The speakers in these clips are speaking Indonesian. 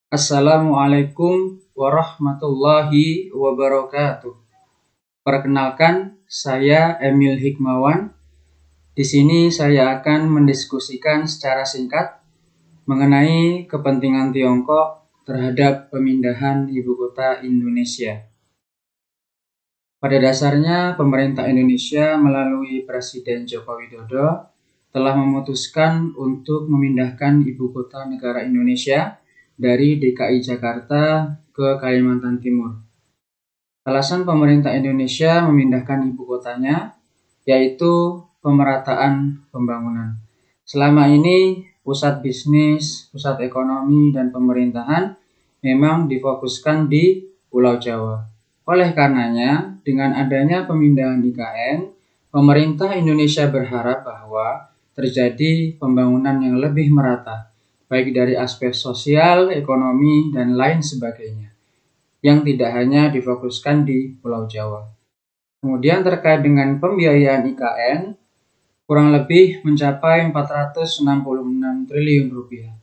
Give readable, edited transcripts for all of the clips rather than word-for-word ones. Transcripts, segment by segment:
Assalamualaikum warahmatullahi wabarakatuh. Perkenalkan, saya Emil Hikmawan. Di sini saya akan mendiskusikan secara singkat mengenai kepentingan Tiongkok terhadap pemindahan ibu kota Indonesia. Pada dasarnya, pemerintah Indonesia melalui Presiden Joko Widodo telah memutuskan untuk memindahkan ibu kota negara Indonesia dari DKI Jakarta ke Kalimantan Timur. Alasan pemerintah Indonesia memindahkan ibu kotanya yaitu pemerataan pembangunan. Selama ini pusat bisnis, pusat ekonomi, dan pemerintahan memang difokuskan di Pulau Jawa. Oleh karenanya, dengan adanya pemindahan IKN, pemerintah Indonesia berharap bahwa terjadi pembangunan yang lebih merata, baik dari aspek sosial, ekonomi, dan lain sebagainya, yang tidak hanya difokuskan di Pulau Jawa. Kemudian terkait dengan pembiayaan IKN, kurang lebih mencapai 466 triliun rupiah.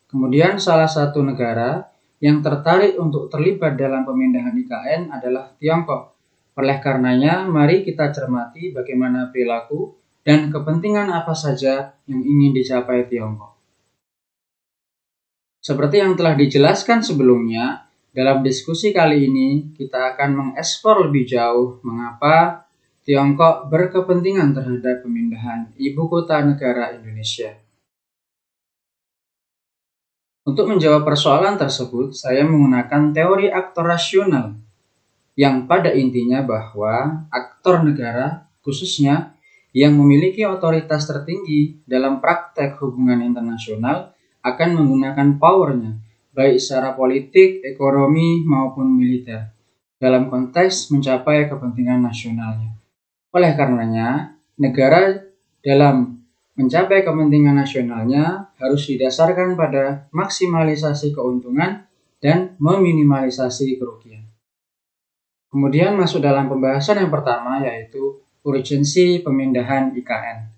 Kemudian salah satu negara yang tertarik untuk terlibat dalam pemindahan IKN adalah Tiongkok. Oleh karenanya, mari kita cermati bagaimana perilaku dan kepentingan apa saja yang ingin dicapai Tiongkok. Seperti yang telah dijelaskan sebelumnya, dalam diskusi kali ini kita akan mengeksplor lebih jauh mengapa Tiongkok berkepentingan terhadap pemindahan ibu kota negara Indonesia. Untuk menjawab persoalan tersebut, saya menggunakan teori aktor rasional yang pada intinya bahwa aktor negara, khususnya yang memiliki otoritas tertinggi dalam praktek hubungan internasional, akan menggunakan powernya, baik secara politik, ekonomi, maupun militer, dalam konteks mencapai kepentingan nasionalnya. Oleh karenanya, negara dalam mencapai kepentingan nasionalnya harus didasarkan pada maksimalisasi keuntungan dan meminimalisasi kerugian. Kemudian masuk dalam pembahasan yang pertama, yaitu urgensi pemindahan IKN.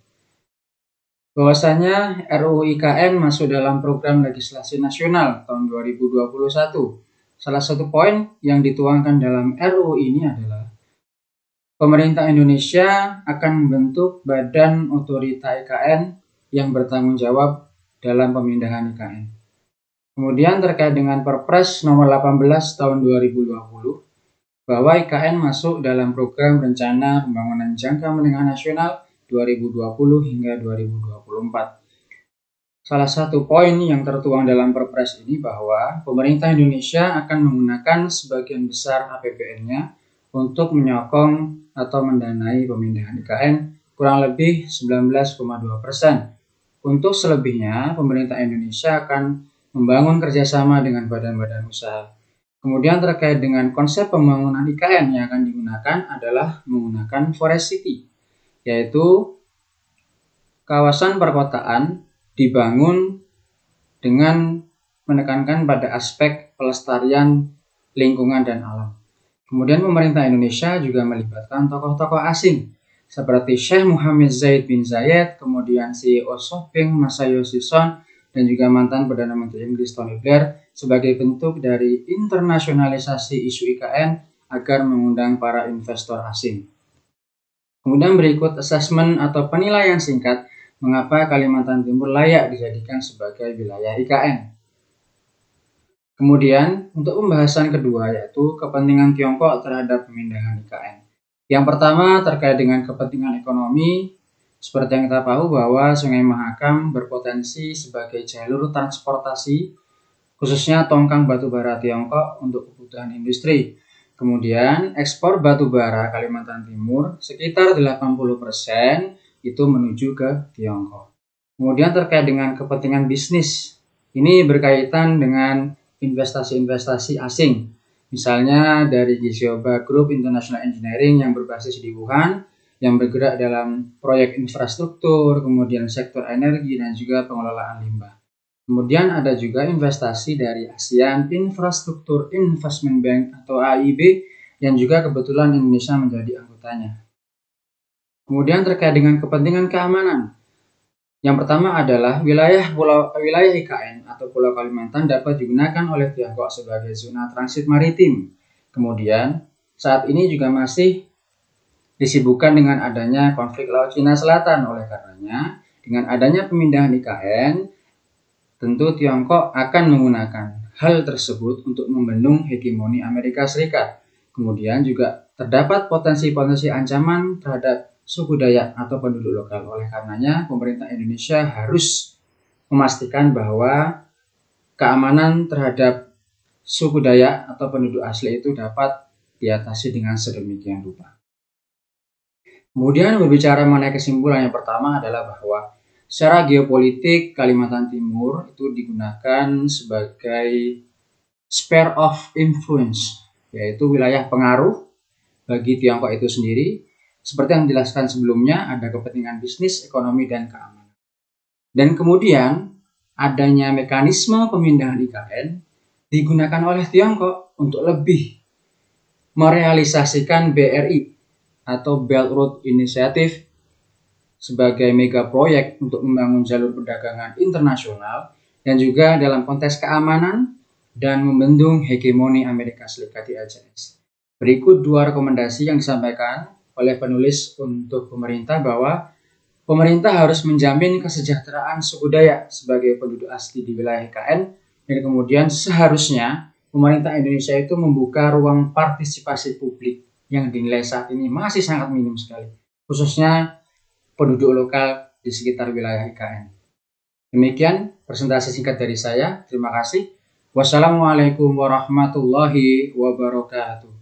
Bahwasanya RUU IKN masuk dalam program legislasi nasional tahun 2021. Salah satu poin yang dituangkan dalam RUU ini adalah pemerintah Indonesia akan membentuk badan otorita IKN yang bertanggung jawab dalam pemindahan IKN. Kemudian terkait dengan Perpres nomor 18 tahun 2020 bahwa IKN masuk dalam program rencana pembangunan jangka menengah nasional 2020 hingga 2024. Salah satu poin yang tertuang dalam Perpres ini bahwa pemerintah Indonesia akan menggunakan sebagian besar APBN-nya untuk menyokong atau mendanai pemindahan IKN kurang lebih 19,2%. Untuk selebihnya, pemerintah Indonesia akan membangun kerjasama dengan badan-badan usaha. Kemudian terkait dengan konsep pembangunan IKN yang akan digunakan adalah menggunakan forest city, yaitu kawasan perkotaan dibangun dengan menekankan pada aspek pelestarian lingkungan dan alam. Kemudian pemerintah Indonesia juga melibatkan tokoh-tokoh asing seperti Syekh Mohammed Zayed bin Zayed, kemudian CEO SoftBank Masayoshi Son, dan juga mantan Perdana Menteri Inggris Tony Blair sebagai bentuk dari internasionalisasi isu IKN agar mengundang para investor asing. Kemudian berikut asesmen atau penilaian singkat mengapa Kalimantan Timur layak dijadikan sebagai wilayah IKN. Kemudian, untuk pembahasan kedua yaitu kepentingan Tiongkok terhadap pemindahan IKN. Yang pertama terkait dengan kepentingan ekonomi, seperti yang kita tahu bahwa Sungai Mahakam berpotensi sebagai jalur transportasi, khususnya tongkang batubara Tiongkok untuk kebutuhan industri. Kemudian, ekspor batubara Kalimantan Timur sekitar 80% itu menuju ke Tiongkok. Kemudian terkait dengan kepentingan bisnis, ini berkaitan dengan investasi-investasi asing, misalnya dari Gizioba Group International Engineering yang berbasis di Wuhan, yang bergerak dalam proyek infrastruktur, kemudian sektor energi, dan juga pengelolaan limbah. Kemudian ada juga investasi dari ASEAN Infrastructure Investment Bank atau AIIB, yang juga kebetulan Indonesia menjadi anggotanya. Kemudian terkait dengan kepentingan keamanan, Yang pertama adalah wilayah IKN atau Pulau Kalimantan dapat digunakan oleh Tiongkok sebagai zona transit maritim. Kemudian, saat ini juga masih disibukkan dengan adanya konflik Laut Cina Selatan. Oleh karenanya, dengan adanya pemindahan IKN, tentu Tiongkok akan menggunakan hal tersebut untuk membendung hegemoni Amerika Serikat. Kemudian juga terdapat potensi-potensi ancaman terhadap suku Dayak atau penduduk lokal. Oleh karenanya, pemerintah Indonesia harus memastikan bahwa keamanan terhadap suku Dayak atau penduduk asli itu dapat diatasi dengan sedemikian rupa. Kemudian berbicara mengenai kesimpulan yang pertama adalah bahwa secara geopolitik Kalimantan Timur itu digunakan sebagai sphere of influence, yaitu wilayah pengaruh bagi Tiongkok itu sendiri. Seperti yang dijelaskan sebelumnya, ada kepentingan bisnis, ekonomi, dan keamanan. Dan kemudian adanya mekanisme pemindahan IKN digunakan oleh Tiongkok untuk lebih merealisasikan BRI atau Belt Road Initiative sebagai mega proyek untuk membangun jalur perdagangan internasional dan juga dalam konteks keamanan dan membendung hegemoni Amerika Serikat di ACS. Berikut 2 rekomendasi yang disampaikan oleh penulis untuk pemerintah bahwa pemerintah harus menjamin kesejahteraan suku Dayak sebagai penduduk asli di wilayah IKN, dan kemudian seharusnya pemerintah Indonesia itu membuka ruang partisipasi publik yang dinilai saat ini masih sangat minim sekali, khususnya penduduk lokal di sekitar wilayah IKN. Demikian presentasi singkat dari saya. Terima kasih. Wassalamualaikum warahmatullahi wabarakatuh.